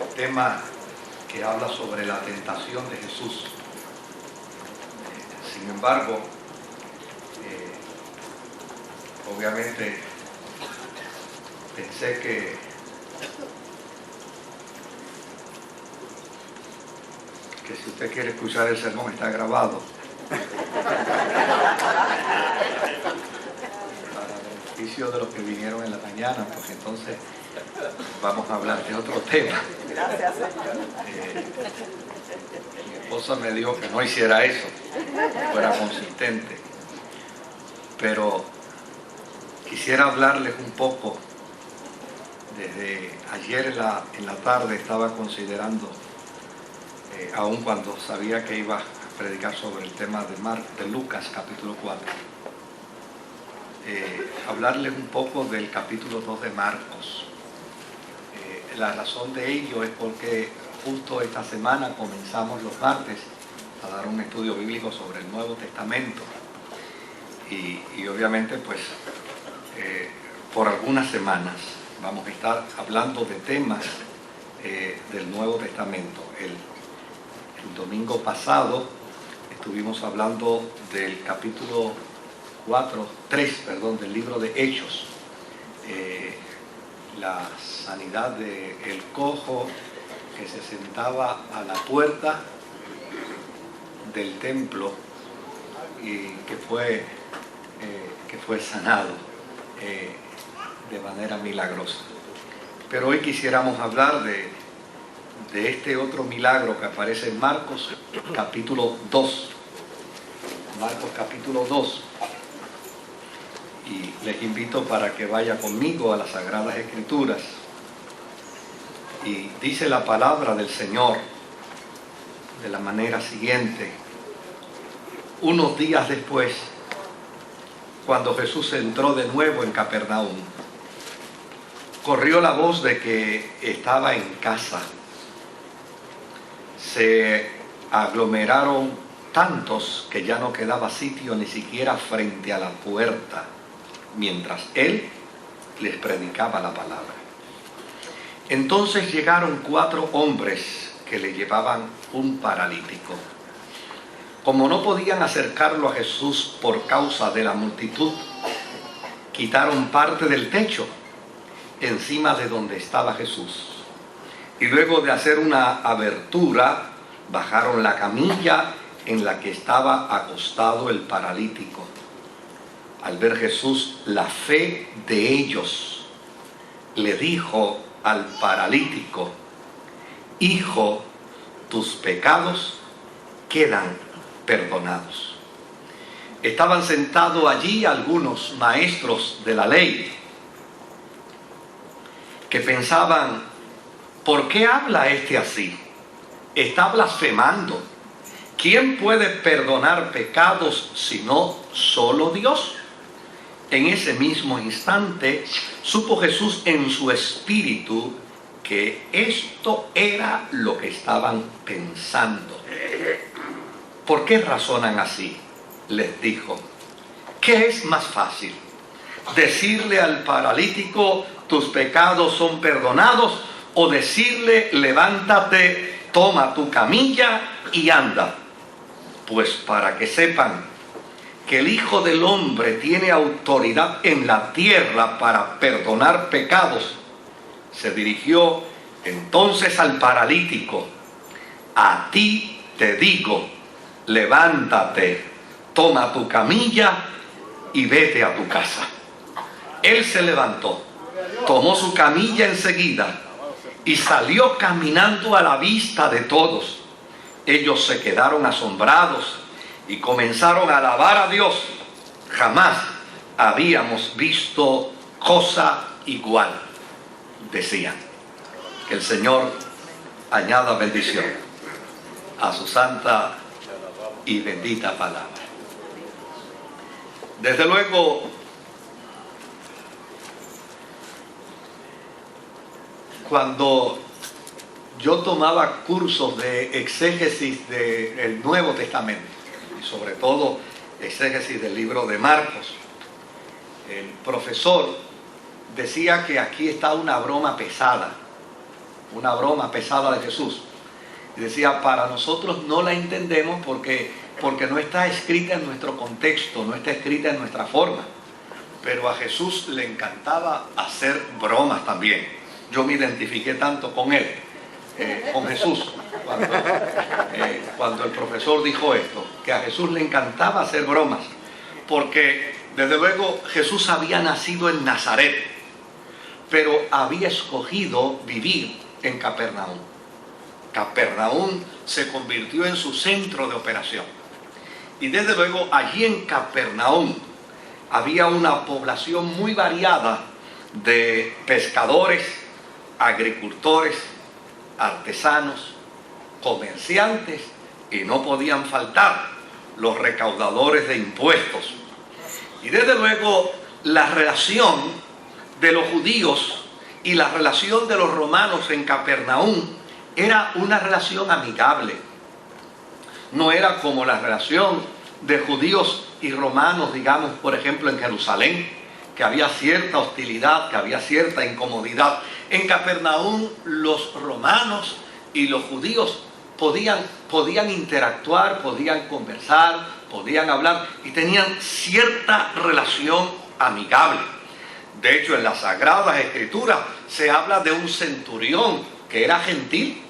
el tema que habla sobre la tentación de Jesús. Sin embargo, obviamente pensé que si usted quiere escuchar el sermón está grabado. Para beneficio de los que vinieron en la mañana, pues entonces vamos a hablar de otro tema. Gracias, Señor. Mi esposa me dijo que no hiciera eso, que fuera consistente. Pero quisiera hablarles un poco. Desde ayer en la tarde estaba considerando, aun cuando sabía que iba a predicar sobre el tema de Lucas capítulo 4, hablarles un poco del capítulo 2 de Marcos. La razón de ello es porque justo esta semana comenzamos los martes a dar un estudio bíblico sobre el Nuevo Testamento y obviamente pues por algunas semanas vamos a estar hablando de temas del Nuevo Testamento. El domingo pasado estuvimos hablando del capítulo 3 del libro de Hechos. La sanidad del cojo que se sentaba a la puerta del templo y que fue sanado de manera milagrosa. Pero hoy quisiéramos hablar de este otro milagro que aparece en Marcos capítulo 2. Marcos capítulo 2. Y les invito para que vaya conmigo a las Sagradas Escrituras. Y dice la palabra del Señor de la manera siguiente. Unos días después, cuando Jesús entró de nuevo en Capernaum, corrió la voz de que estaba en casa. Se aglomeraron tantos que ya no quedaba sitio ni siquiera frente a la puerta, mientras él les predicaba la palabra. Entonces llegaron 4 hombres que le llevaban un paralítico. Como no podían acercarlo a Jesús por causa de la multitud, quitaron parte del techo encima de donde estaba Jesús. Y luego de hacer una abertura, bajaron la camilla en la que estaba acostado el paralítico. Al ver Jesús la fe de ellos, le dijo al paralítico: Hijo, tus pecados quedan perdonados. Estaban sentados allí algunos maestros de la ley que pensaban: ¿por qué habla este así? Está blasfemando. ¿Quién puede perdonar pecados sino solo Dios? En ese mismo instante supo Jesús en su espíritu que esto era lo que estaban pensando. ¿Por qué razonan así?, les dijo. ¿Qué es más fácil? ¿Decirle al paralítico: tus pecados son perdonados? ¿O decirle: levántate, toma tu camilla y anda? Pues para que sepan que el Hijo del Hombre tiene autoridad en la tierra para perdonar pecados, se dirigió entonces al paralítico: a ti te digo, levántate, toma tu camilla y vete a tu casa. Él se levantó, tomó su camilla enseguida y salió caminando a la vista de todos. Ellos se quedaron asombrados y comenzaron a alabar a Dios. Jamás habíamos visto cosa igual, decían. Que el Señor añada bendición a su santa y bendita palabra. Desde luego, cuando yo tomaba cursos de exégesis del Nuevo Testamento, y sobre todo exégesis del libro de Marcos, el profesor decía que aquí está una broma pesada, una broma pesada de Jesús. Y decía, para nosotros no la entendemos porque no está escrita en nuestro contexto, no está escrita en nuestra forma. Pero a Jesús le encantaba hacer bromas también. Yo me identifiqué tanto con él, con Jesús, cuando el profesor dijo esto, que a Jesús le encantaba hacer bromas, porque desde luego Jesús había nacido en Nazaret, pero había escogido vivir en Capernaum. Capernaum se convirtió en su centro de operación. Y desde luego allí en Capernaum había una población muy variada de pescadores, agricultores, artesanos, comerciantes, y no podían faltar los recaudadores de impuestos. Y desde luego la relación de los judíos y la relación de los romanos en Capernaum era una relación amigable. No era como la relación de judíos y romanos, digamos, por ejemplo, en Jerusalén, que había cierta hostilidad, que había cierta incomodidad. En Capernaum los romanos y los judíos podían interactuar, podían conversar, podían hablar y tenían cierta relación amigable. De hecho, en las Sagradas Escrituras se habla de un centurión que era gentil,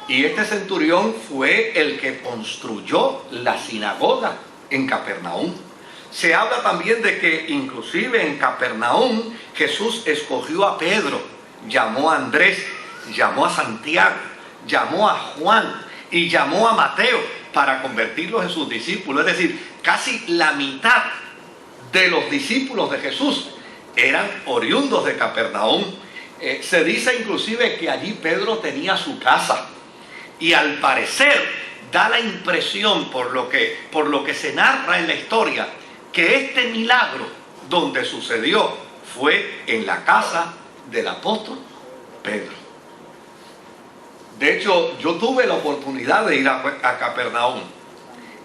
y este centurión fue el que construyó la sinagoga en Capernaum. Se habla también de que inclusive en Capernaum Jesús escogió a Pedro, llamó a Andrés, llamó a Santiago, llamó a Juan y llamó a Mateo para convertirlos en sus discípulos. Es decir, casi la mitad de los discípulos de Jesús eran oriundos de Capernaum. Se dice inclusive que allí Pedro tenía su casa, y al parecer da la impresión, por lo que se narra en la historia, que este milagro donde sucedió fue en la casa del apóstol Pedro. De hecho, yo tuve la oportunidad de ir a Capernaum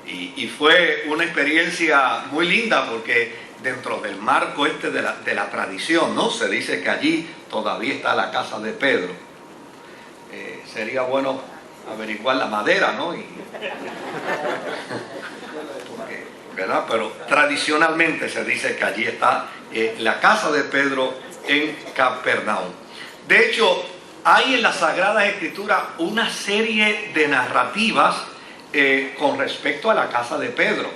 y fue una experiencia muy linda, porque dentro del marco de la tradición, ¿no? Se dice que allí todavía está la casa de Pedro. Sería bueno averiguar la madera, ¿no? ¿Verdad? Pero tradicionalmente se dice que allí está la casa de Pedro en Capernaum. De hecho, hay en las Sagradas Escrituras una serie de narrativas con respecto a la casa de Pedro.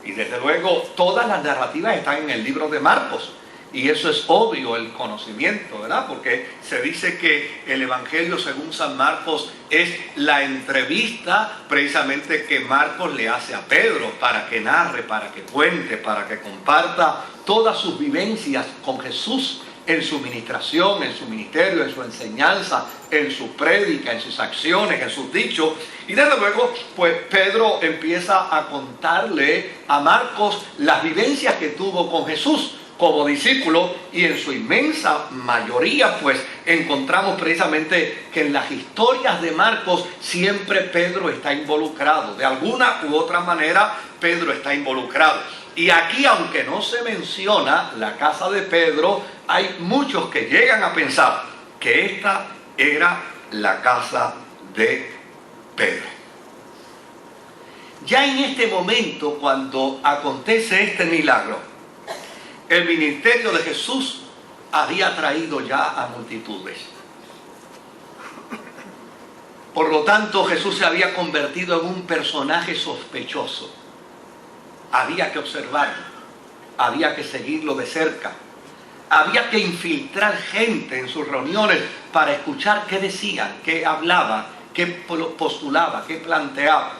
Y desde luego todas las narrativas están en el libro de Marcos. Y eso es obvio, el conocimiento, ¿verdad? Porque se dice que el Evangelio según San Marcos es la entrevista precisamente que Marcos le hace a Pedro para que narre, para que cuente, para que comparta todas sus vivencias con Jesús en su ministración, en su ministerio, en su enseñanza, en su prédica, en sus acciones, en sus dichos. Y desde luego, pues Pedro empieza a contarle a Marcos las vivencias que tuvo con Jesús como discípulo, y en su inmensa mayoría pues encontramos precisamente que en las historias de Marcos siempre Pedro está involucrado, de alguna u otra manera Pedro está involucrado. Y aquí, aunque no se menciona la casa de Pedro, hay muchos que llegan a pensar que esta era la casa de Pedro. Ya en este momento, cuando acontece este milagro, el ministerio de Jesús había traído ya a multitudes. Por lo tanto, Jesús se había convertido en un personaje sospechoso. Había que observarlo, había que seguirlo de cerca, había que infiltrar gente en sus reuniones para escuchar qué decían, qué hablaba, qué postulaba, qué planteaba.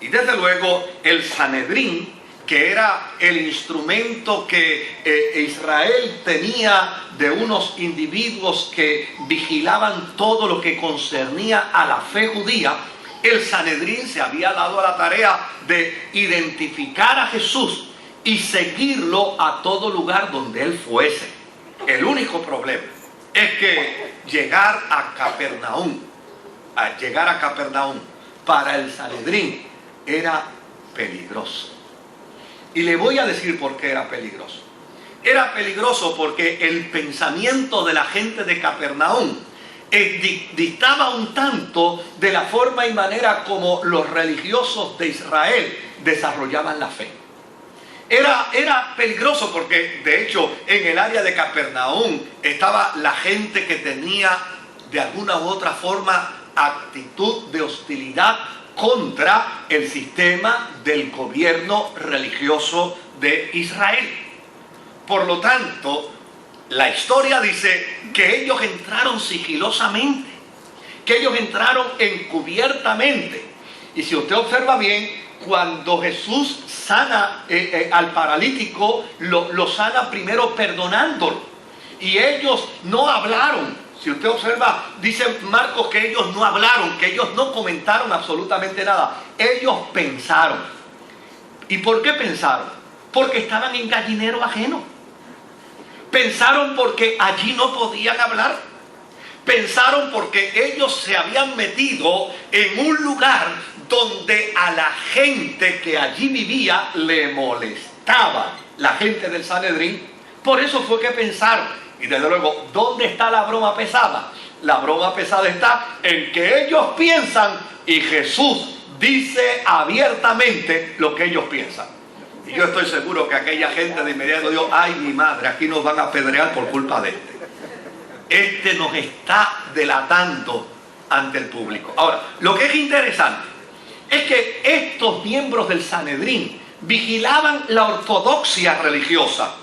Y desde luego el Sanedrín, que era el instrumento que Israel tenía de unos individuos que vigilaban todo lo que concernía a la fe judía, el Sanedrín se había dado a la tarea de identificar a Jesús y seguirlo a todo lugar donde él fuese. El único problema es que llegar a Capernaum para el Sanedrín era peligroso. Y le voy a decir por qué era peligroso. Era peligroso porque el pensamiento de la gente de Capernaum dictaba un tanto de la forma y manera como los religiosos de Israel desarrollaban la fe. Era peligroso porque, de hecho, en el área de Capernaum estaba la gente que tenía de alguna u otra forma actitud de hostilidad contra el sistema del gobierno religioso de Israel. Por lo tanto, la historia dice que ellos entraron sigilosamente, que ellos entraron encubiertamente. Y si usted observa bien, cuando Jesús sana al paralítico, lo sana primero perdonándolo. Y ellos no hablaron. Si usted observa, dice Marcos que ellos no hablaron, que ellos no comentaron absolutamente nada. Ellos pensaron. ¿Y por qué pensaron? Porque estaban en gallinero ajeno. Pensaron porque allí no podían hablar. Pensaron porque ellos se habían metido en un lugar donde a la gente que allí vivía le molestaba, la gente del Sanedrín. Por eso fue que pensaron. Y desde luego, ¿dónde está la broma pesada? La broma pesada está en que ellos piensan y Jesús dice abiertamente lo que ellos piensan. Y yo estoy seguro que aquella gente de inmediato dijo: ay, mi madre, aquí nos van a apedrear por culpa de este. Este nos está delatando ante el público. Ahora, lo que es interesante es que estos miembros del Sanedrín vigilaban la ortodoxia religiosa.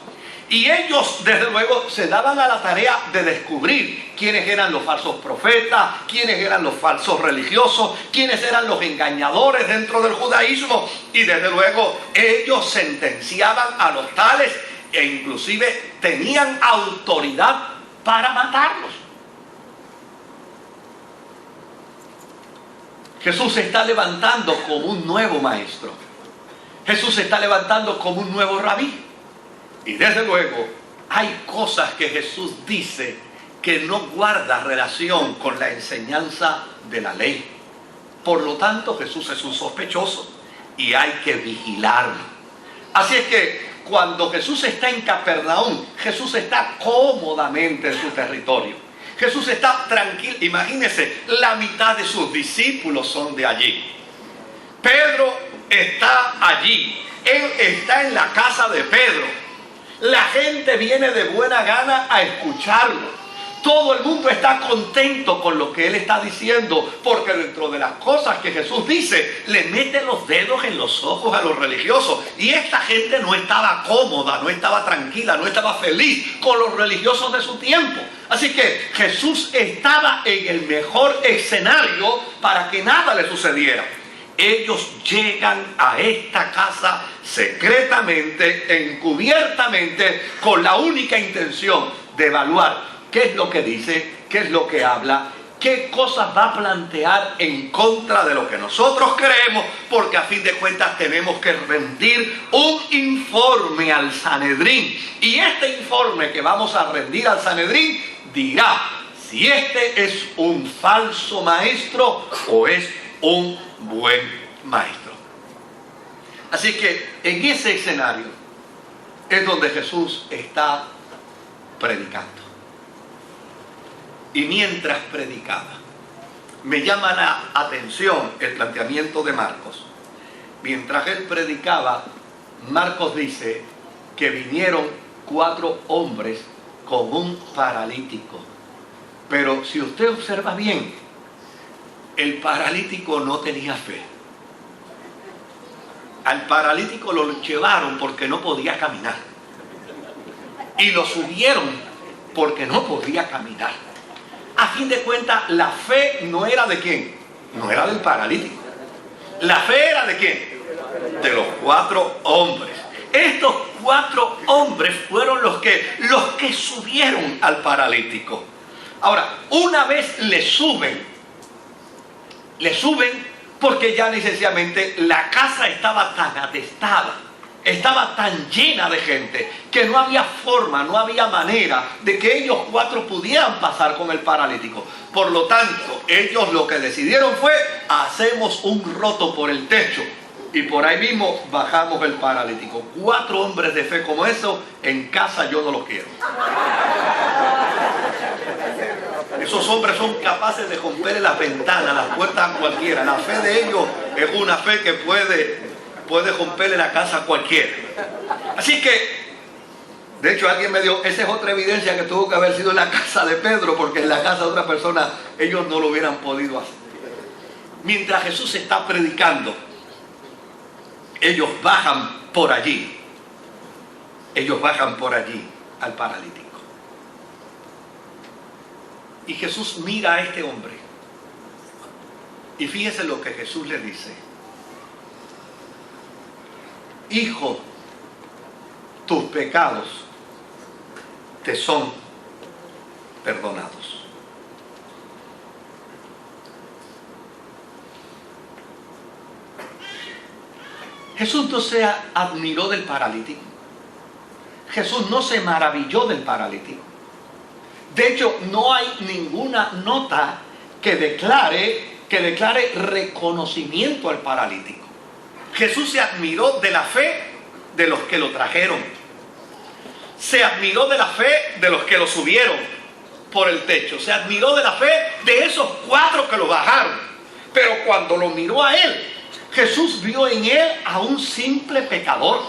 Y ellos, desde luego, se daban a la tarea de descubrir quiénes eran los falsos profetas, quiénes eran los falsos religiosos, quiénes eran los engañadores dentro del judaísmo. Y desde luego, ellos sentenciaban a los tales e inclusive tenían autoridad para matarlos. Jesús se está levantando como un nuevo maestro. Jesús se está levantando como un nuevo rabí. Y desde luego, hay cosas que Jesús dice que no guarda relación con la enseñanza de la ley. Por lo tanto, Jesús es un sospechoso y hay que vigilarlo. Así es que cuando Jesús está en Capernaum, Jesús está cómodamente en su territorio. Jesús está tranquilo. Imagínense, la mitad de sus discípulos son de allí. Pedro está allí. Él está en la casa de Pedro. La gente viene de buena gana a escucharlo. Todo el mundo está contento con lo que él está diciendo, porque dentro de las cosas que Jesús dice, le mete los dedos en los ojos a los religiosos. Y esta gente no estaba cómoda, no estaba tranquila, no estaba feliz con los religiosos de su tiempo. Así que Jesús estaba en el mejor escenario para que nada le sucediera. Ellos llegan a esta casa secretamente, encubiertamente, con la única intención de evaluar qué es lo que dice, qué es lo que habla, qué cosas va a plantear en contra de lo que nosotros creemos, porque a fin de cuentas tenemos que rendir un informe al Sanedrín. Y este informe que vamos a rendir al Sanedrín dirá si este es un falso maestro o es un buen maestro. Así que en ese escenario es donde Jesús está predicando. Y mientras predicaba, me llama la atención el planteamiento de Marcos. Mientras él predicaba, Marcos dice que vinieron 4 hombres con un paralítico. Pero si usted observa bien, el paralítico no tenía fe. Al paralítico lo llevaron porque no podía caminar. Y lo subieron porque no podía caminar. A fin de cuentas, la fe no era de quién, no era del paralítico. La fe era de quién, de los 4 hombres. Estos 4 hombres fueron los que subieron al paralítico. Ahora, una vez le suben porque ya necesariamente la casa estaba tan atestada, estaba tan llena de gente, que no había forma, no había manera de que ellos 4 pudieran pasar con el paralítico. Por lo tanto, ellos lo que decidieron fue: hacemos un roto por el techo y por ahí mismo bajamos el paralítico. 4 hombres de fe como eso, en casa yo no los quiero. Eso Esos hombres son capaces de romper las ventanas, las puertas a cualquiera. La fe de ellos es una fe que puede romperle la casa a cualquiera. Así que, de hecho, alguien me dijo, esa es otra evidencia que tuvo que haber sido en la casa de Pedro, porque en la casa de otra persona ellos no lo hubieran podido hacer. Mientras Jesús está predicando, ellos bajan por allí. Ellos bajan por allí al paralítico. Y Jesús mira a este hombre. Y fíjese lo que Jesús le dice. Hijo, tus pecados te son perdonados. Jesús no se admiró del paralítico. Jesús no se maravilló del paralítico. De hecho, no hay ninguna nota que declare reconocimiento al paralítico. Jesús se admiró de la fe de los que lo trajeron. Se admiró de la fe de los que lo subieron por el techo. Se admiró de la fe de esos 4 que lo bajaron. Pero cuando lo miró a él, Jesús vio en él a un simple pecador,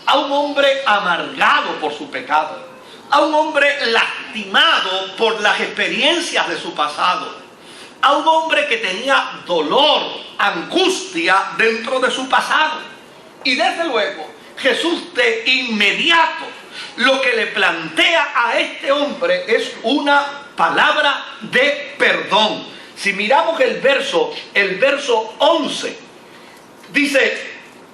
a un hombre amargado por su pecado, a un hombre lastimado por las experiencias de su pasado, a un hombre que tenía dolor, angustia dentro de su pasado. Y desde luego, Jesús de inmediato lo que le plantea a este hombre es una palabra de perdón. Si miramos el verso 11, dice,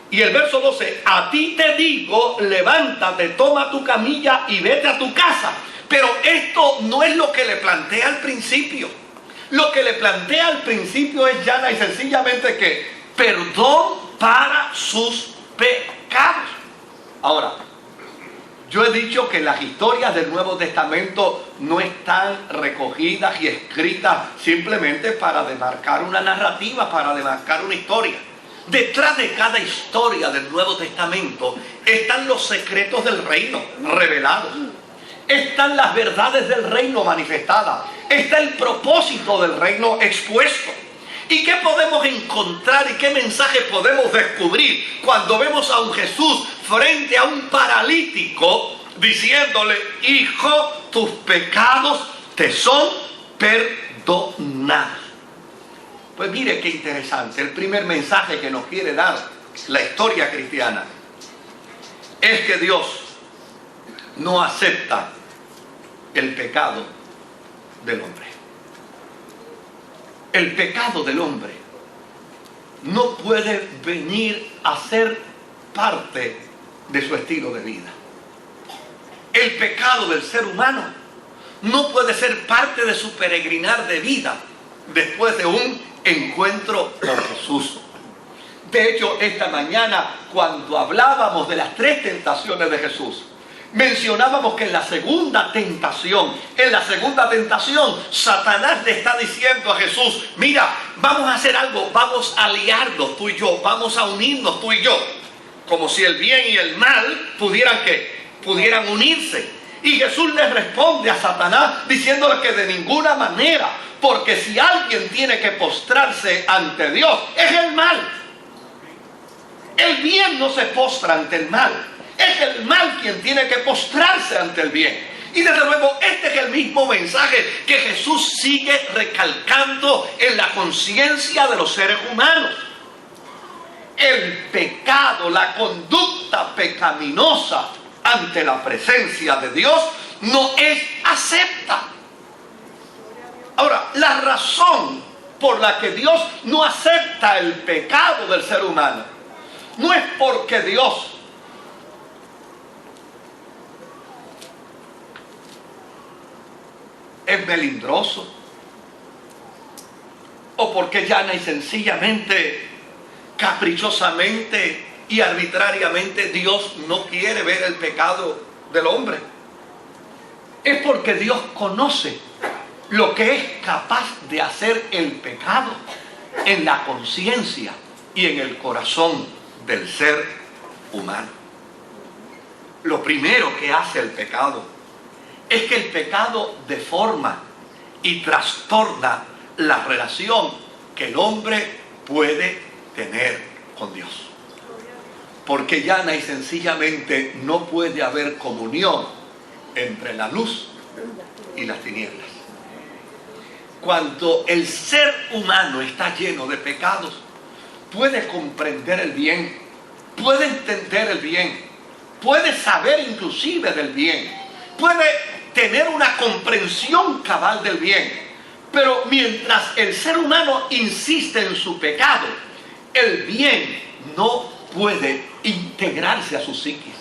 y el verso 12, a ti te digo, levántate, toma tu camilla y vete a tu casa. Pero esto no es lo que le plantea al principio. Lo que le plantea al principio es llana y sencillamente que perdón para sus pecados. Ahora, yo he dicho que las historias del Nuevo Testamento no están recogidas y escritas simplemente para demarcar una narrativa, para demarcar una historia. Detrás de cada historia del Nuevo Testamento están los secretos del reino revelados. Están las verdades del reino manifestadas. Está el propósito del reino expuesto. ¿Y qué podemos encontrar y qué mensaje podemos descubrir cuando vemos a un Jesús frente a un paralítico diciéndole, hijo, tus pecados te son perdonados? Pues mire qué interesante. El primer mensaje que nos quiere dar la historia cristiana es que Dios no acepta el pecado del hombre. El pecado del hombre no puede venir a ser parte de su estilo de vida. El pecado del ser humano no puede ser parte de su peregrinar de vida después de un encuentro con Jesús. De hecho, esta mañana, cuando hablábamos de las 3 tentaciones de Jesús, mencionábamos que en la segunda tentación, Satanás le está diciendo a Jesús, mira, vamos a hacer algo, vamos a aliarnos tú y yo, vamos a unirnos tú y yo, como si el bien y el mal pudieran unirse. Y Jesús le responde a Satanás diciéndole que de ninguna manera, porque si alguien tiene que postrarse ante Dios, es el mal. El bien no se postra ante el mal. Es el mal quien tiene que postrarse ante el bien. Y desde luego este es el mismo mensaje que Jesús sigue recalcando en la conciencia de los seres humanos. El pecado, la conducta pecaminosa ante la presencia de Dios no es acepta. Ahora, la razón por la que Dios no acepta el pecado del ser humano no es porque Dios es melindroso, o porque llana y sencillamente, caprichosamente y arbitrariamente Dios no quiere ver el pecado del hombre. Es porque Dios conoce lo que es capaz de hacer el pecado en la conciencia y en el corazón del ser humano. Lo primero que hace el pecado es que el pecado deforma y trastorna la relación que el hombre puede tener con Dios. Porque llana y sencillamente no puede haber comunión entre la luz y las tinieblas. Cuando el ser humano está lleno de pecados, puede comprender el bien, puede entender el bien, puede saber inclusive del bien, puede tener una comprensión cabal del bien. Pero mientras el ser humano insiste en su pecado, el bien no puede integrarse a su psiquis.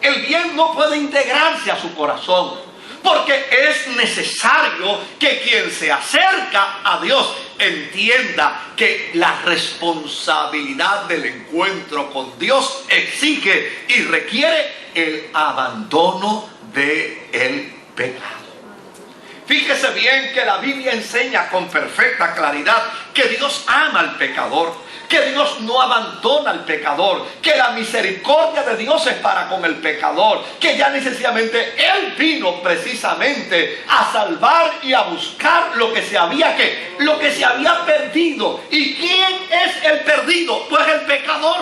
El bien no puede integrarse a su corazón. Porque es necesario que quien se acerca a Dios entienda que la responsabilidad del encuentro con Dios exige y requiere el abandono del pecado. Fíjese bien que la Biblia enseña con perfecta claridad que Dios ama al pecador, que Dios no abandona al pecador, que la misericordia de Dios es para con el pecador, que ya necesariamente Él vino precisamente a salvar y a buscar lo que se había perdido. ¿Y quién es el perdido? Pues el pecador.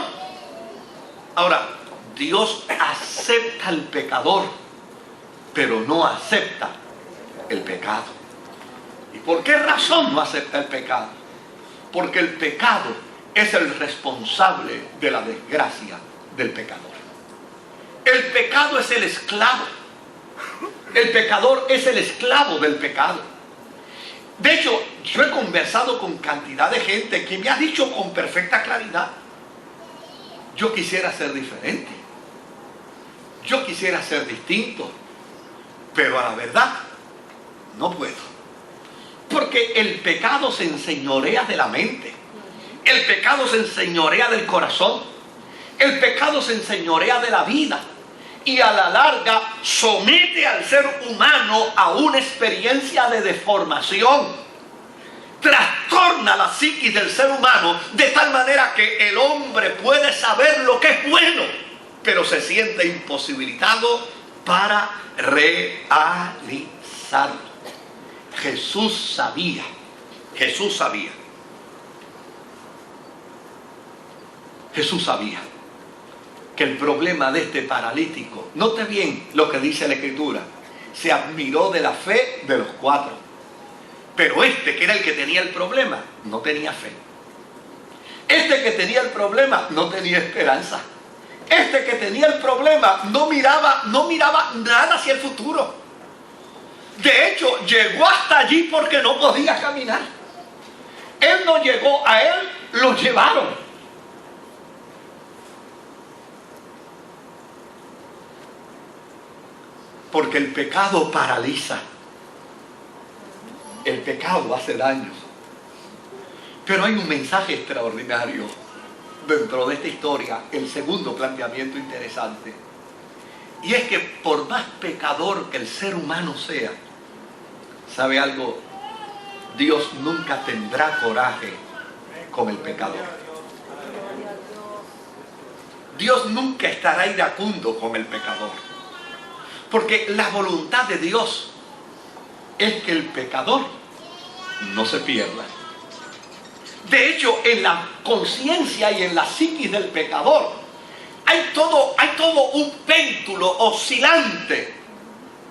Ahora, Dios acepta al pecador, pero no acepta el pecado. ¿Y por qué razón no acepta el pecado? Porque el pecado es el responsable de la desgracia del pecador. El pecado es el esclavo. El pecador es el esclavo del pecado. De hecho, yo he conversado con cantidad de gente que me ha dicho con perfecta claridad: yo quisiera ser diferente, yo quisiera ser distinto, pero a la verdad no puedo. Porque el pecado se enseñorea de la mente. El pecado se enseñorea del corazón. El pecado se enseñorea de la vida. Y a la larga somete al ser humano a una experiencia de deformación. Trastorna la psiquis del ser humano de tal manera que el hombre puede saber lo que es bueno, pero se siente imposibilitado para realizarlo. Jesús sabía que el problema de este paralítico, note bien lo que dice la Escritura, se admiró de la fe de los 4. Pero este, que era el que tenía el problema, no tenía fe. Este que tenía el problema no tenía esperanza. Este que tenía el problema no miraba nada hacia el futuro. De hecho, llegó hasta allí porque no podía caminar. Él no llegó, a él lo llevaron. Porque el pecado paraliza. El pecado hace daño. Pero hay un mensaje extraordinario dentro de esta historia, el segundo planteamiento interesante. Y es que por más pecador que el ser humano sea, ¿sabe algo? Dios nunca tendrá coraje con el pecador. Dios nunca estará iracundo con el pecador. Porque la voluntad de Dios es que el pecador no se pierda. De hecho, en la conciencia y en la psiquis del pecador hay todo un péndulo oscilante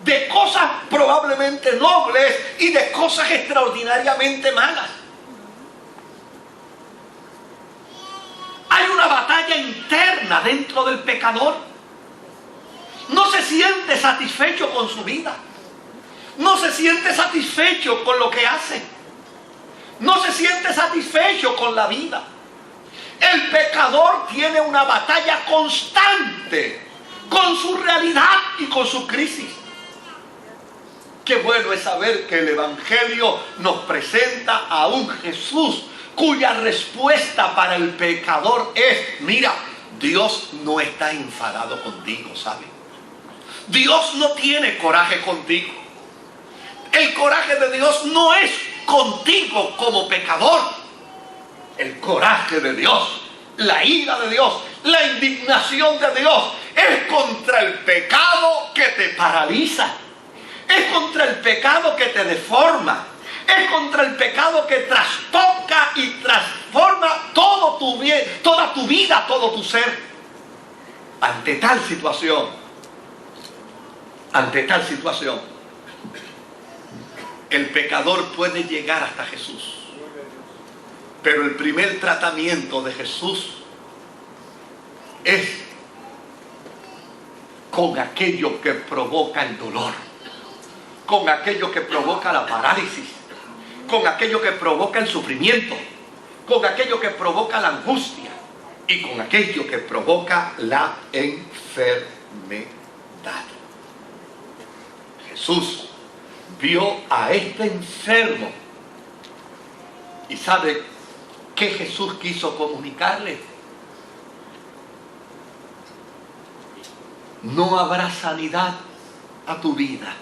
de cosas probablemente nobles y de cosas extraordinariamente malas. Hay una batalla interna dentro del pecador. No se siente satisfecho con su vida. No se siente satisfecho con lo que hace. No se siente satisfecho con la vida. El pecador tiene una batalla constante con su realidad y con su crisis. Qué bueno es saber que el Evangelio nos presenta a un Jesús cuya respuesta para el pecador es: mira, Dios no está enfadado contigo, ¿sabes? Dios no tiene coraje contigo. El coraje de Dios no es contigo como pecador. El coraje de Dios, la ira de Dios, la indignación de Dios es contra el pecado que te paraliza. Es contra el pecado que te deforma. Es contra el pecado que trastoca y transforma todo tu bien, toda tu vida, todo tu ser. Ante tal situación, el pecador puede llegar hasta Jesús. Pero el primer tratamiento de Jesús es con aquello que provoca el dolor, con aquello que provoca la parálisis, con aquello que provoca el sufrimiento, con aquello que provoca la angustia y con aquello que provoca la enfermedad. Jesús vio a este enfermo y ¿sabe qué Jesús quiso comunicarle? No habrá sanidad a tu vida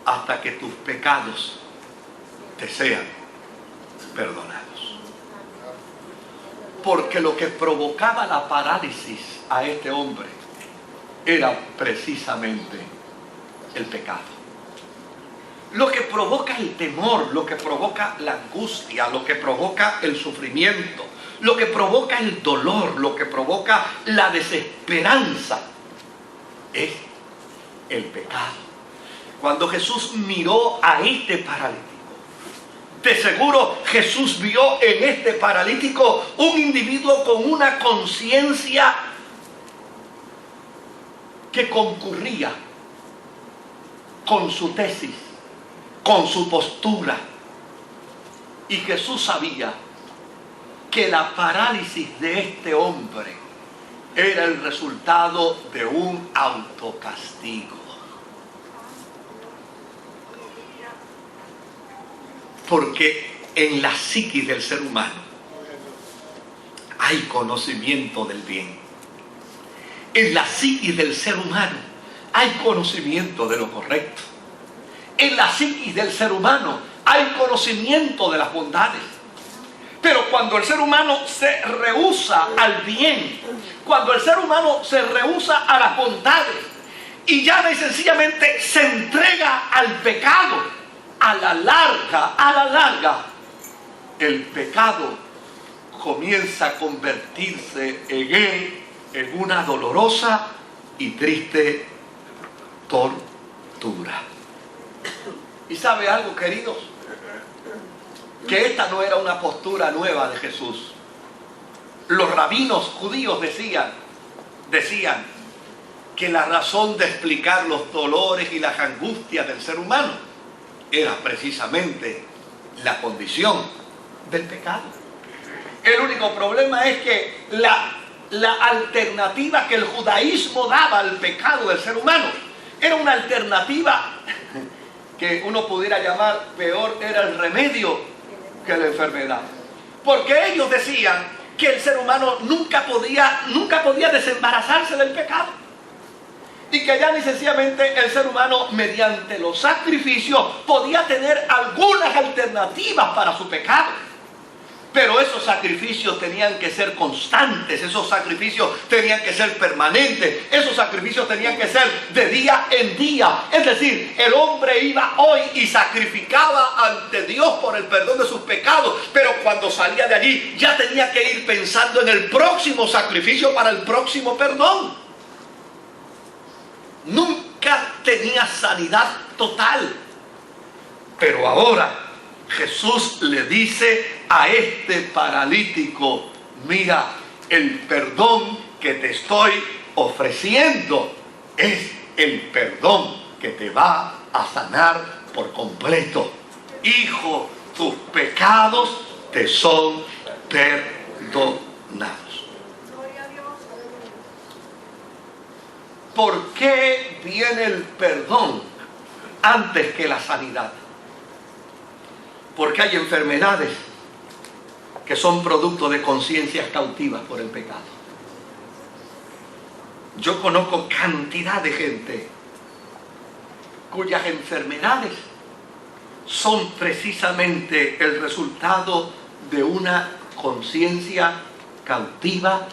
hasta que tus pecados te sean perdonados. Porque lo que provocaba la parálisis a este hombre era precisamente el pecado. Lo que provoca el temor, lo que provoca la angustia, lo que provoca el sufrimiento, lo que provoca el dolor, lo que provoca la desesperanza, es el pecado. Cuando Jesús miró a este paralítico, de seguro Jesús vio en este paralítico un individuo con una conciencia que concurría con su tesis, con su postura. Y Jesús sabía que la parálisis de este hombre era el resultado de un autocastigo. Porque en la psiquis del ser humano hay conocimiento del bien. En la psiquis del ser humano hay conocimiento de lo correcto. En la psiquis del ser humano hay conocimiento de las bondades. Pero cuando el ser humano se rehúsa al bien, cuando el ser humano se rehúsa a las bondades y llana y sencillamente se entrega al pecado, a la larga, el pecado comienza a convertirse en él en una dolorosa y triste tortura. ¿Y sabe algo, queridos? Que esta no era una postura nueva de Jesús. Los rabinos judíos decían que la razón de explicar los dolores y las angustias del ser humano era precisamente la condición del pecado. El único problema es que la alternativa que el judaísmo daba al pecado del ser humano era una alternativa que uno pudiera llamar peor, era el remedio que la enfermedad. Porque ellos decían que el ser humano nunca podía desembarazarse del pecado. Y que ya ni sencillamente el ser humano, mediante los sacrificios, podía tener algunas alternativas para su pecado. Pero esos sacrificios tenían que ser constantes, esos sacrificios tenían que ser permanentes, esos sacrificios tenían que ser de día en día. Es decir, el hombre iba hoy y sacrificaba ante Dios por el perdón de sus pecados, pero cuando salía de allí ya tenía que ir pensando en el próximo sacrificio para el próximo perdón. Nunca tenía sanidad total. Pero ahora Jesús le dice a este paralítico: mira, el perdón que te estoy ofreciendo es el perdón que te va a sanar por completo. Hijo, tus pecados te son perdonados. ¿Por qué viene el perdón antes que la sanidad? Porque hay enfermedades que son producto de conciencias cautivas por el pecado. Yo conozco cantidad de gente cuyas enfermedades son precisamente el resultado de una conciencia cautiva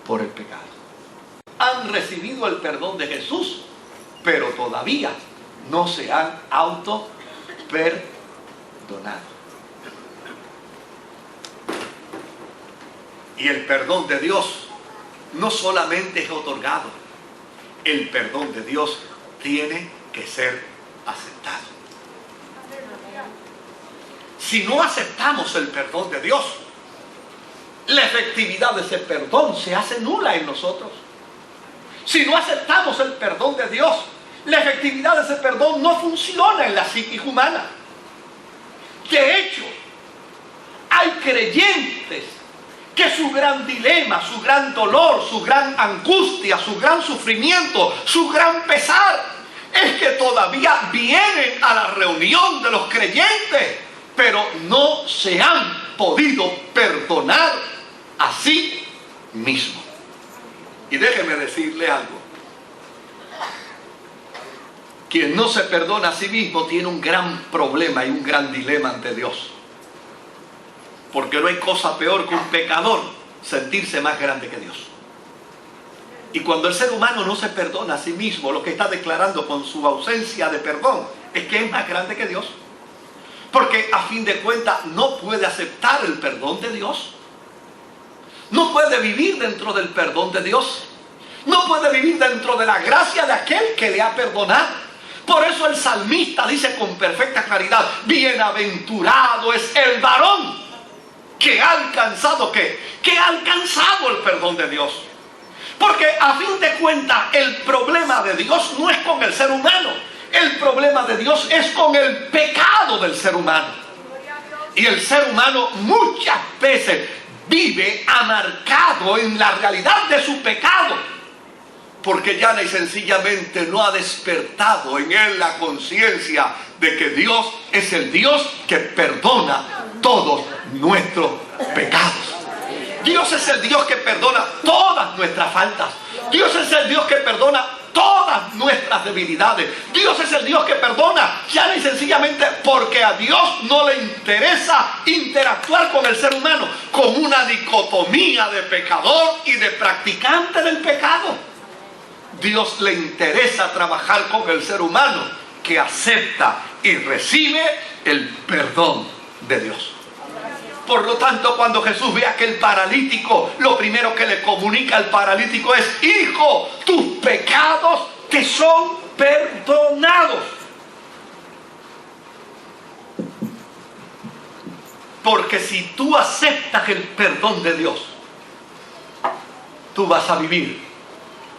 por el pecado. Han recibido el perdón de Jesús, pero todavía no se han autoperdonado. perdonado. Y el perdón de Dios no solamente es otorgado, el perdón de Dios tiene que ser aceptado. Si no aceptamos el perdón de Dios, la efectividad de ese perdón se hace nula en nosotros. Si no aceptamos el perdón de Dios, la efectividad de ese perdón no funciona en la psiquis humana. De hecho, hay creyentes que su gran dilema, su gran dolor, su gran angustia, su gran sufrimiento, su gran pesar, es que todavía vienen a la reunión de los creyentes, pero no se han podido perdonar a sí mismos. Y déjeme decirle algo. Quien no se perdona a sí mismo tiene un gran problema y un gran dilema ante Dios. Porque no hay cosa peor que un pecador sentirse más grande que Dios. Y cuando el ser humano no se perdona a sí mismo, lo que está declarando con su ausencia de perdón es que es más grande que Dios. Porque a fin de cuentas no puede aceptar el perdón de Dios. No puede vivir dentro del perdón de Dios. No puede vivir dentro de la gracia de aquel que le ha perdonado. Por eso el salmista dice con perfecta claridad: bienaventurado es el varón que ha alcanzado, ¿qué? Que ha alcanzado el perdón de Dios. Porque a fin de cuentas el problema de Dios no es con el ser humano. El problema de Dios es con el pecado del ser humano. Y el ser humano muchas veces vive amarcado en la realidad de su pecado, porque llana y sencillamente no ha despertado en él la conciencia de que Dios es el Dios que perdona todos nuestros pecados. Dios es el Dios que perdona todas nuestras faltas. Dios es el Dios que perdona todas nuestras debilidades. Dios es el Dios que perdona llana y sencillamente porque a Dios no le interesa interactuar con el ser humano con una dicotomía de pecador y de practicante del pecado. Dios le interesa trabajar con el ser humano que acepta y recibe el perdón de Dios. Por lo tanto, cuando Jesús ve a aquel paralítico, lo primero que le comunica al paralítico es: hijo, tus pecados te son perdonados. Porque si tú aceptas el perdón de Dios, tú vas a vivir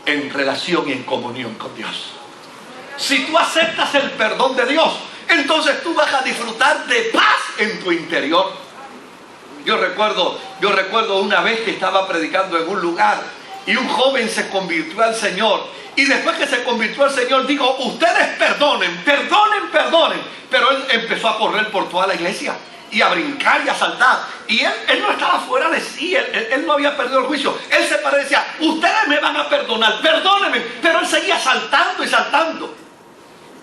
en relación y en comunión con Dios. Si tú aceptas el perdón de Dios, entonces tú vas a disfrutar de paz en tu interior. Yo recuerdo una vez que estaba predicando en un lugar y un joven se convirtió al Señor. Y después que se convirtió al Señor, dijo: ustedes perdonen. Pero él empezó a correr por toda la iglesia y a brincar y a saltar. Y él no estaba fuera de sí, él no había perdido el juicio. Él se paró y decía: ustedes me van a perdonar, perdónenme. Pero él seguía saltando y saltando.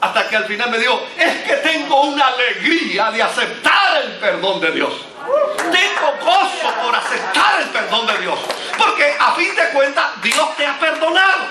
Hasta que al final me dijo: es que tengo una alegría de aceptar el perdón de Dios. Tengo gozo por aceptar el perdón de Dios. Porque a fin de cuentas Dios te ha perdonado.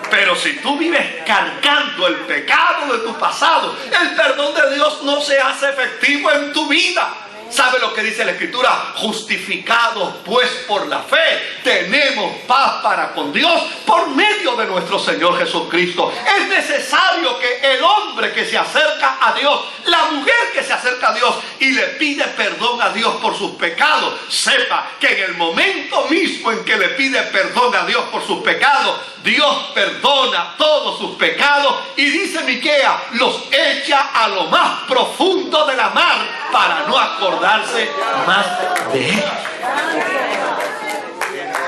Pero si tú vives cargando el pecado de tu pasado, el perdón de Dios no se hace efectivo en tu vida. ¿Sabe lo que dice la Escritura? Justificados pues por la fe, tenemos paz para con Dios por medio de nuestro Señor Jesucristo. Es necesario que el hombre que se acerca a Dios, la mujer que se acerca a Dios y le pide perdón a Dios por sus pecados, sepa que en el momento mismo en que le pide perdón a Dios por sus pecados, Dios perdona todos sus pecados y dice Miqueas, los echa a lo más profundo de la mar para no acordarse más de ellos.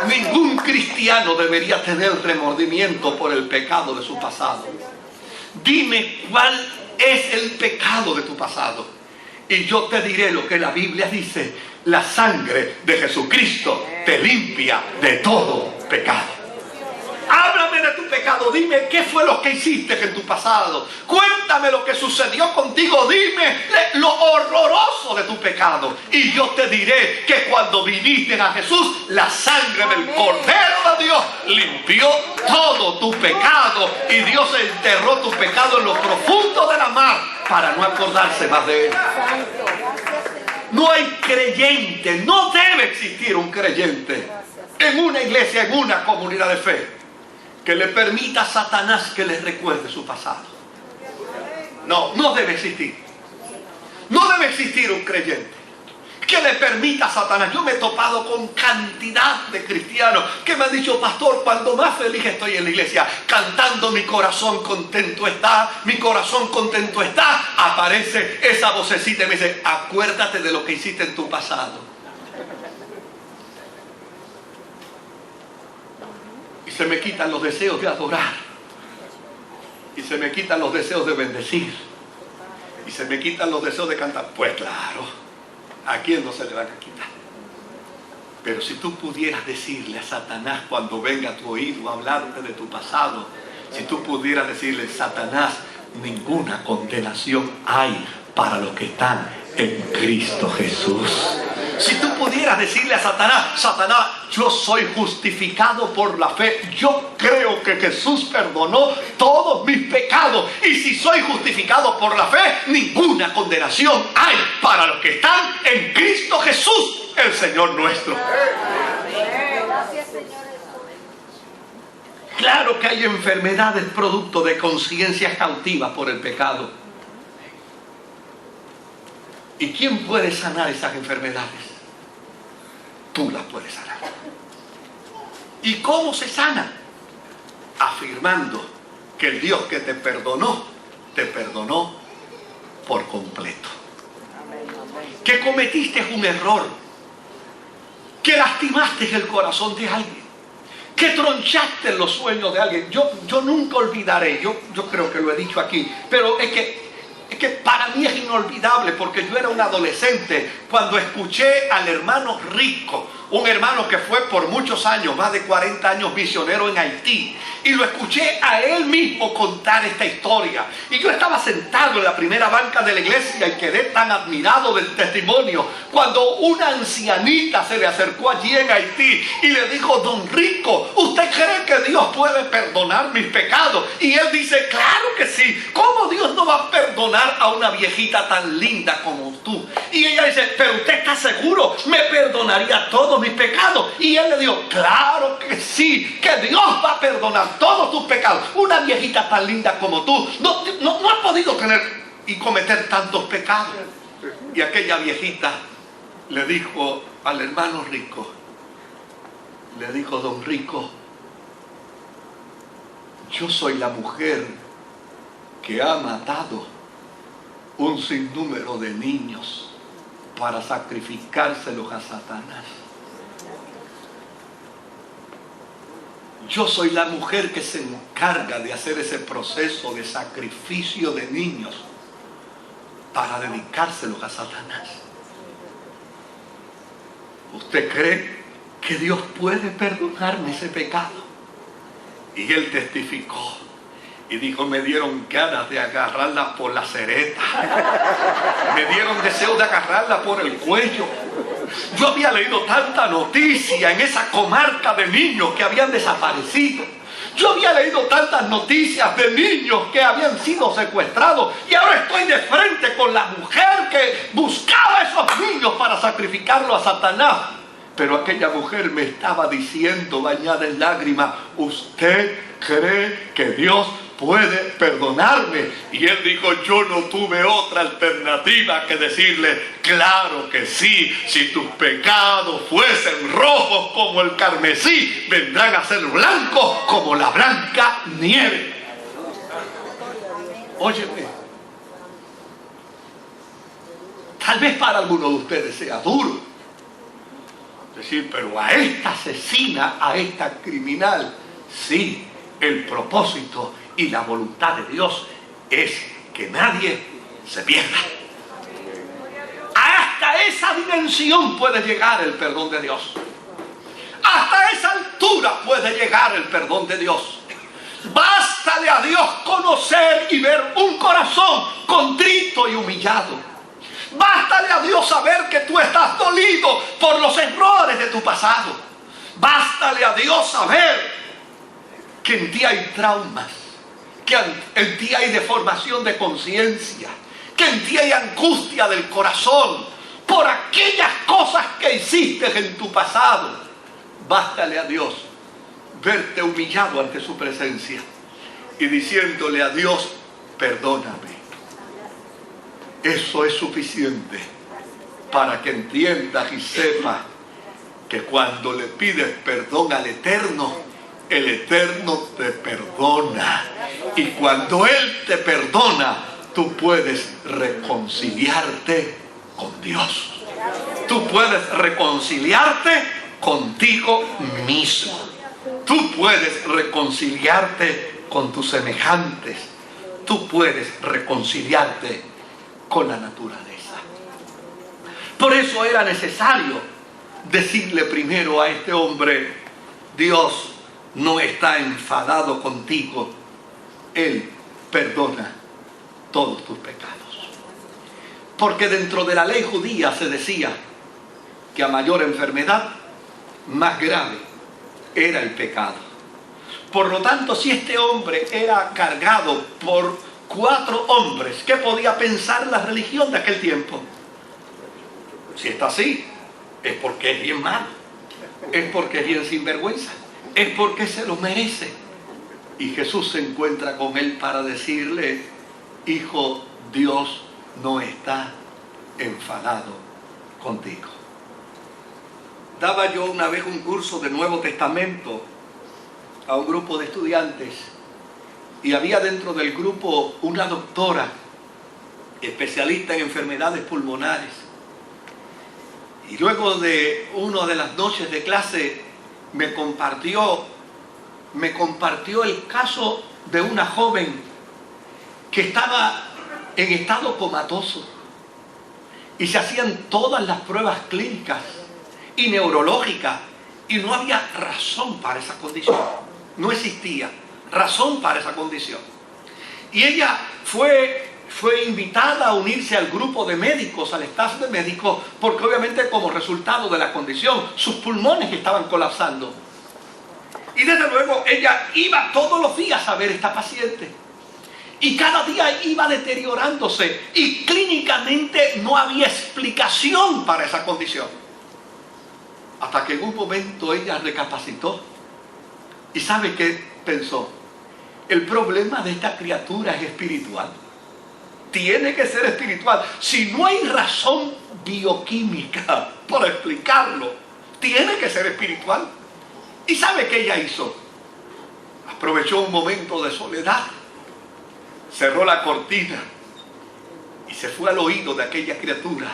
Ningún cristiano debería tener remordimiento por el pecado de su pasado. Dime cuál es el pecado de tu pasado y yo te diré lo que la Biblia dice: la sangre de Jesucristo te limpia de todo pecado. Háblame de tu pecado, dime qué fue lo que hiciste en tu pasado. Cuéntame lo que sucedió contigo, dime lo horroroso de tu pecado. Y yo te diré que cuando viniste a Jesús, la sangre del Cordero de Dios limpió todo tu pecado. Y Dios enterró tu pecado en lo profundo de la mar para no acordarse más de él. No hay creyente, no debe existir un creyente en una iglesia, en una comunidad de fe, que le permita a Satanás que les recuerde su pasado. No, no debe existir. No debe existir un creyente que le permita a Satanás. Yo me he topado con cantidad de cristianos que me han dicho: pastor, cuando más feliz estoy en la iglesia, cantando mi corazón contento está, mi corazón contento está, aparece esa vocecita y me dice: acuérdate de lo que hiciste en tu pasado. Y se me quitan los deseos de adorar, y se me quitan los deseos de bendecir, y se me quitan los deseos de cantar. Pues claro, ¿a quién no se le van a quitar? Pero si tú pudieras decirle a Satanás cuando venga a tu oído a hablarte de tu pasado, si tú pudieras decirle: Satanás, ninguna condenación hay para los que están en Cristo Jesús. Si tú pudieras decirle a Satanás: Satanás, yo soy justificado por la fe, yo creo que Jesús perdonó todos mis pecados, y si soy justificado por la fe, ninguna condenación hay para los que están en Cristo Jesús, el Señor nuestro. Claro que hay enfermedades producto de conciencias cautivas por el pecado. ¿Y quién puede sanar esas enfermedades? Tú las puedes sanar. ¿Y cómo se sana? Afirmando que el Dios que te perdonó por completo. Que cometiste un error, que lastimaste el corazón de alguien, que tronchaste los sueños de alguien. Yo nunca olvidaré, yo creo que lo he dicho aquí, pero es que para mí es inolvidable, porque yo era un adolescente cuando escuché al hermano Rico, un hermano que fue por muchos años, más de 40 años, misionero en Haití, y lo escuché a él mismo contar esta historia. Y yo estaba sentado en la primera banca de la iglesia y quedé tan admirado del testimonio cuando una ancianita se le acercó allí en Haití y le dijo: don Rico, ¿usted cree que Dios puede perdonar mis pecados? Y él dice: claro que sí. ¿Cómo Dios no va a perdonar a una viejita tan linda como tú? Y ella dice: pero usted está seguro, me perdonaría todos mis pecados. Y él le dijo: claro que sí, que Dios va a perdonar todos tus pecados. Una viejita tan linda como tú no ha podido tener y cometer tantos pecados. Y aquella viejita le dijo al hermano Rico, le dijo: don Rico, yo soy la mujer que ha matado un sinnúmero de niños para sacrificárselos a Satanás. Yo soy la mujer que se encarga de hacer ese proceso de sacrificio de niños para dedicárselos a Satanás. ¿Usted cree que Dios puede perdonarme ese pecado? Y él testificó y dijo: me dieron ganas de agarrarla por la cereta, me dieron deseo de agarrarla por el cuello. Yo había leído tanta noticia en esa comarca de niños que habían desaparecido. Yo había leído tantas noticias de niños que habían sido secuestrados, y ahora estoy de frente con la mujer que buscaba a esos niños para sacrificarlo a Satanás. Pero aquella mujer me estaba diciendo, bañada en lágrimas: ¿usted cree que Dios puede perdonarme? Y él dijo: yo no tuve otra alternativa que decirle: claro que sí, si tus pecados fuesen rojos como el carmesí, vendrán a ser blancos como la blanca nieve. Óyeme, tal vez para algunos de ustedes sea duro decir: pero a esta asesina, a esta criminal, sí, el propósito y la voluntad de Dios es que nadie se pierda. Hasta esa dimensión puede llegar el perdón de Dios. Hasta esa altura puede llegar el perdón de Dios. Bástale a Dios conocer y ver un corazón contrito y humillado. Bástale a Dios saber que tú estás dolido por los errores de tu pasado. Bástale a Dios saber que en ti hay traumas, que en ti hay deformación de conciencia, que en ti hay angustia del corazón por aquellas cosas que hiciste en tu pasado. Bástale a Dios verte humillado ante su presencia y diciéndole a Dios, perdóname. Eso es suficiente para que entiendas y sepas que cuando le pides perdón al Eterno, el Eterno te perdona. Y cuando Él te perdona, tú puedes reconciliarte con Dios. Tú puedes reconciliarte contigo mismo. Tú puedes reconciliarte con tus semejantes. Tú puedes reconciliarte con la naturaleza. Por eso era necesario decirle primero a este hombre, Dios no está enfadado contigo. Él perdona todos tus pecados. Porque dentro de la ley judía se decía que a mayor enfermedad, más grave era el pecado. Por lo tanto, si este hombre era cargado por 4 hombres, ¿qué podía pensar la religión de aquel tiempo? Si está así, es porque es bien malo, es porque es bien sinvergüenza, es porque se lo merece. Y Jesús se encuentra con él para decirle, hijo, Dios no está enfadado contigo. Daba yo una vez un curso de Nuevo Testamento a un grupo de estudiantes y había dentro del grupo una doctora especialista en enfermedades pulmonares. Y luego de una de las noches de clase me compartió el caso de una joven que estaba en estado comatoso y se hacían todas las pruebas clínicas y neurológicas y no había razón para esa condición. No existía razón para esa condición. Y ella fue invitada a unirse al grupo de médicos, al staff de médicos, porque obviamente como resultado de la condición, sus pulmones estaban colapsando. Y desde luego ella iba todos los días a ver a esta paciente. Y cada día iba deteriorándose y clínicamente no había explicación para esa condición. Hasta que en un momento ella recapacitó. ¿Y sabe qué pensó? El problema de esta criatura es espiritual. Tiene que ser espiritual. Si no hay razón bioquímica para explicarlo, tiene que ser espiritual. ¿Y sabe qué ella hizo? Aprovechó un momento de soledad, cerró la cortina y se fue al oído de aquella criatura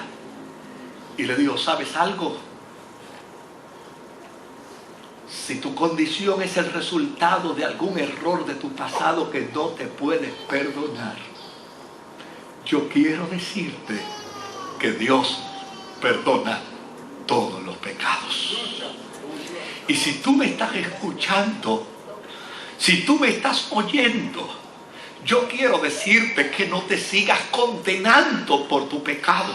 y le dijo, ¿sabes algo? Si tu condición es el resultado de algún error de tu pasado que no te puedes perdonar, yo quiero decirte que Dios perdona todos los pecados. Y si tú me estás escuchando, si tú me estás oyendo, yo quiero decirte que no te sigas condenando por tu pecado.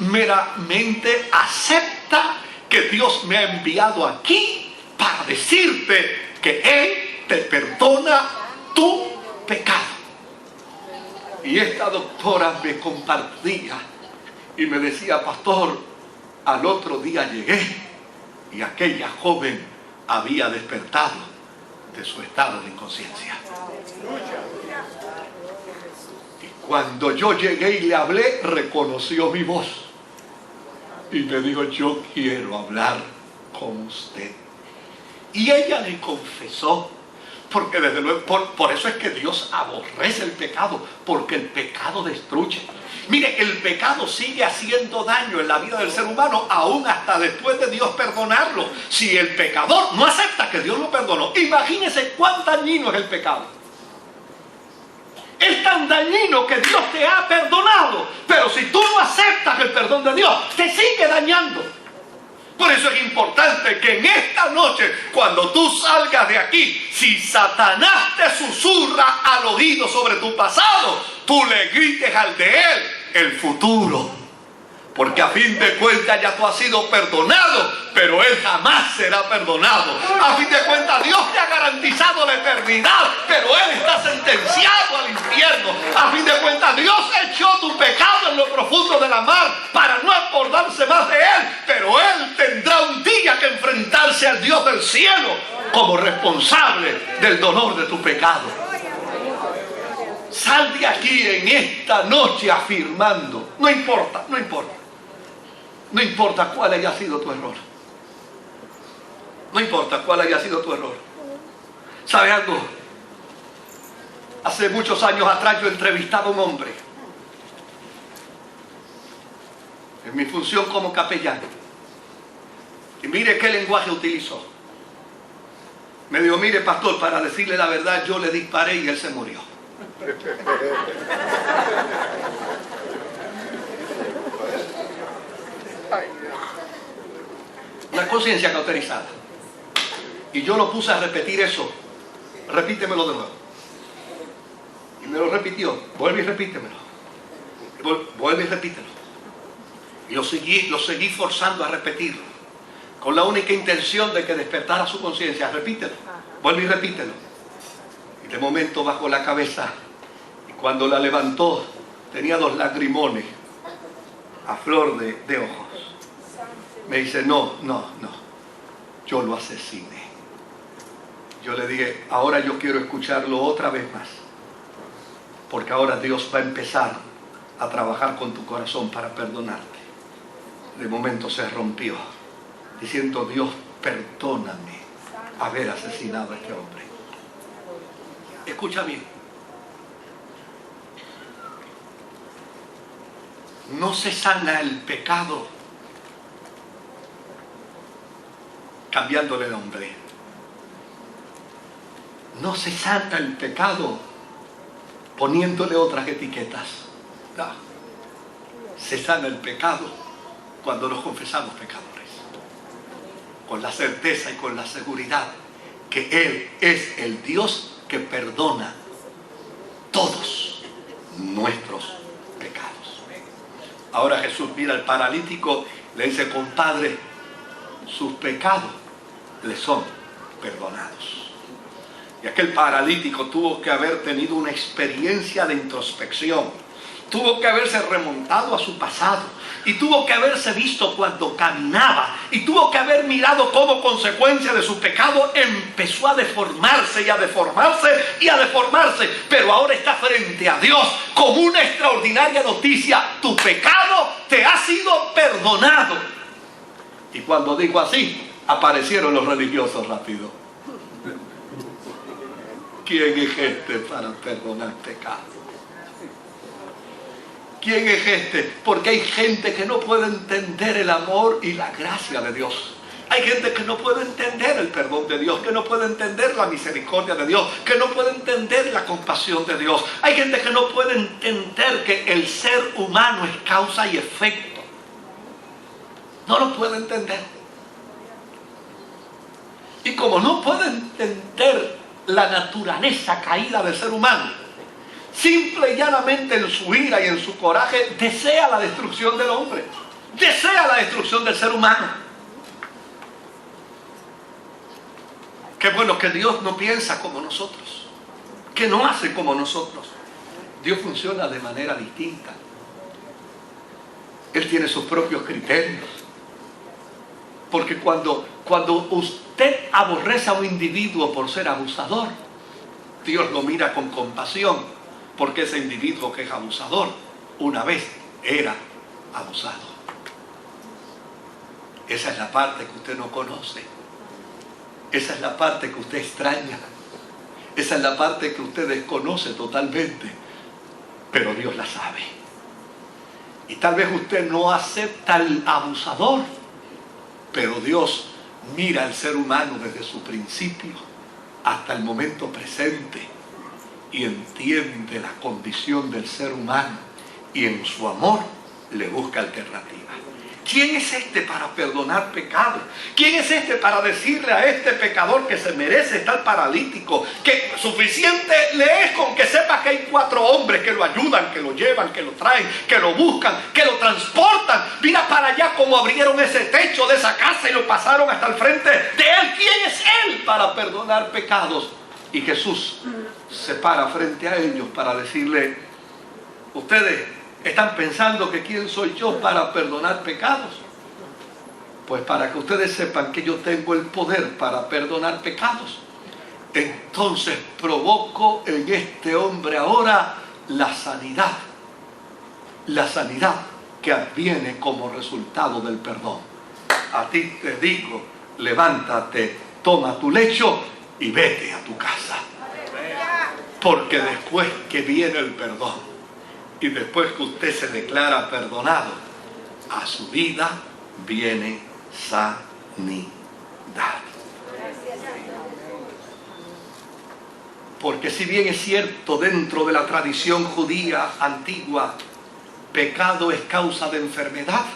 Meramente acepta que Dios me ha enviado aquí para decirte que Él te perdona tu pecado. Y esta doctora me compartía y me decía, pastor, al otro día llegué y aquella joven había despertado de su estado de inconsciencia. Y cuando yo llegué y le hablé, reconoció mi voz y me dijo, yo quiero hablar con usted. Y ella le confesó, porque desde luego, por eso es que Dios aborrece el pecado, porque el pecado destruye. Mire, el pecado sigue haciendo daño en la vida del ser humano, aún hasta después de Dios perdonarlo. Si el pecador no acepta que Dios lo perdonó, imagínese cuán dañino es el pecado. Es tan dañino que Dios te ha perdonado, pero si tú no aceptas el perdón de Dios, te sigue dañando. Por eso es importante que en esta noche, cuando tú salgas de aquí, si Satanás te susurra al oído sobre tu pasado, tú le grites al de él el futuro. Porque a fin de cuentas ya tú has sido perdonado, pero él jamás será perdonado. A fin de cuentas Dios te ha garantizado la eternidad, pero él está sentenciado al infierno. A fin de cuentas Dios echó tu pecado en lo profundo de la mar para no acordarse más de él, pero él tendrá un día que enfrentarse al Dios del cielo como responsable del dolor de tu pecado. Sal de aquí en esta noche afirmando, no importa cuál haya sido tu error. No importa cuál haya sido tu error. ¿Sabes algo? Hace muchos años atrás yo entrevistaba a un hombre en mi función como capellán. Y mire qué lenguaje utilizó. Me dijo, mire pastor, para decirle la verdad, yo le disparé y él se murió. Una conciencia cauterizada. Y yo lo puse a repetir eso. Repítemelo de nuevo. Y me lo repitió. Vuelve y repítemelo. Vuelve y repítelo. Y lo seguí forzando a repetirlo, con la única intención de que despertara su conciencia. Repítelo. Vuelve y repítelo. Y de momento bajó la cabeza. Y cuando la levantó, tenía 2 lagrimones a flor de ojos. Me dice, no, yo lo asesiné. Yo le dije, ahora yo quiero escucharlo otra vez más, porque ahora Dios va a empezar a trabajar con tu corazón para perdonarte. De momento se rompió, diciendo, Dios, perdóname haber asesinado a este hombre. Escucha bien. No se sana el pecado cambiándole nombre. No se sana el pecado poniéndole otras etiquetas. No. Se sana el pecado cuando nos confesamos pecadores, con la certeza y con la seguridad que Él es el Dios que perdona todos nuestros pecados. Ahora Jesús mira al paralítico, le dice, compadre, sus pecados le son perdonados. Y aquel paralítico tuvo que haber tenido una experiencia de introspección, tuvo que haberse remontado a su pasado, y tuvo que haberse visto cuando caminaba, y tuvo que haber mirado cómo consecuencia de su pecado empezó a deformarse y a deformarse y a deformarse, pero ahora está frente a Dios con una extraordinaria noticia: tu pecado te ha sido perdonado. Y cuando dijo así, aparecieron los religiosos rápido. ¿Quién es este para perdonar pecados? ¿Quién es este? Porque hay gente que no puede entender el amor y la gracia de Dios. Hay gente que no puede entender el perdón de Dios, que no puede entender la misericordia de Dios, que no puede entender la compasión de Dios. Hay gente que no puede entender que el ser humano es causa y efecto. No lo puede entender. Y como no puede entender la naturaleza caída del ser humano, simple y llanamente en su ira y en su coraje desea la destrucción del hombre, desea la destrucción del ser humano. Qué bueno que Dios no piensa como nosotros, que no hace como nosotros. Dios funciona de manera distinta. Él tiene sus propios criterios. Porque cuando usted aborrece a un individuo por ser abusador, Dios lo mira con compasión, porque ese individuo que es abusador una vez era abusado. Esa es la parte que usted no conoce. Esa es la parte que usted extraña. Esa es la parte que usted desconoce totalmente. Pero Dios la sabe. Y tal vez usted no acepta al abusador, pero Dios mira al ser humano desde su principio hasta el momento presente y entiende la condición del ser humano, y en su amor le busca alternativas. ¿Quién es este para perdonar pecados? ¿Quién es este para decirle a este pecador que se merece estar paralítico? Que suficiente le es con que sepa que hay 4 hombres que lo ayudan, que lo llevan, que lo traen, que lo buscan, que lo transportan. Mira para allá cómo abrieron ese techo de esa casa y lo pasaron hasta el frente de él. ¿Quién es él para perdonar pecados? Y Jesús se para frente a ellos para decirle: ustedes están pensando que quién soy yo para perdonar pecados. Pues para que ustedes sepan que yo tengo el poder para perdonar pecados, entonces provoco en este hombre ahora la sanidad que adviene como resultado del perdón. A ti te digo, levántate, toma tu lecho y vete a tu casa. Porque después que viene el perdón, y después que usted se declara perdonado, a su vida viene sanidad. Porque si bien es cierto, dentro de la tradición judía antigua, pecado es causa de enfermedad,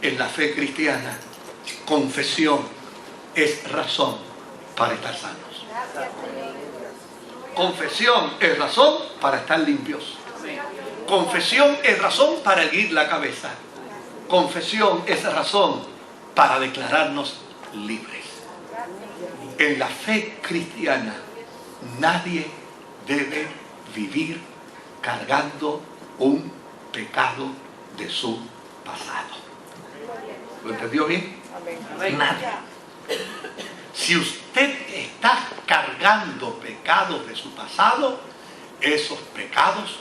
en la fe cristiana, confesión es razón para estar sanos. Confesión es razón para estar limpios. Confesión es razón para erguir la cabeza. Confesión es razón para declararnos libres. En la fe cristiana, nadie debe vivir cargando un pecado de su pasado. ¿Lo entendió bien? Nadie. Si usted está cargando pecados de su pasado, esos pecados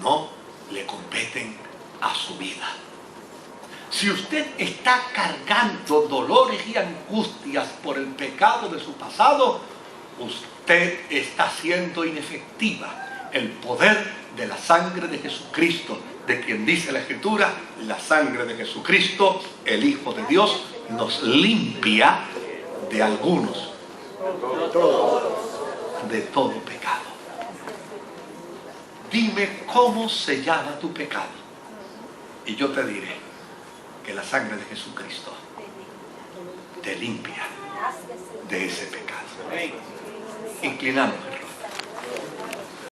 no le competen a su vida. Si usted está cargando dolores y angustias por el pecado de su pasado, usted está haciendo inefectiva el poder de la sangre de Jesucristo, de quien dice la Escritura: la sangre de Jesucristo, el Hijo de Dios, nos limpia de algunos, de todo pecado. Dime cómo se llama tu pecado y yo te diré que la sangre de Jesucristo te limpia de ese pecado. Inclinamos.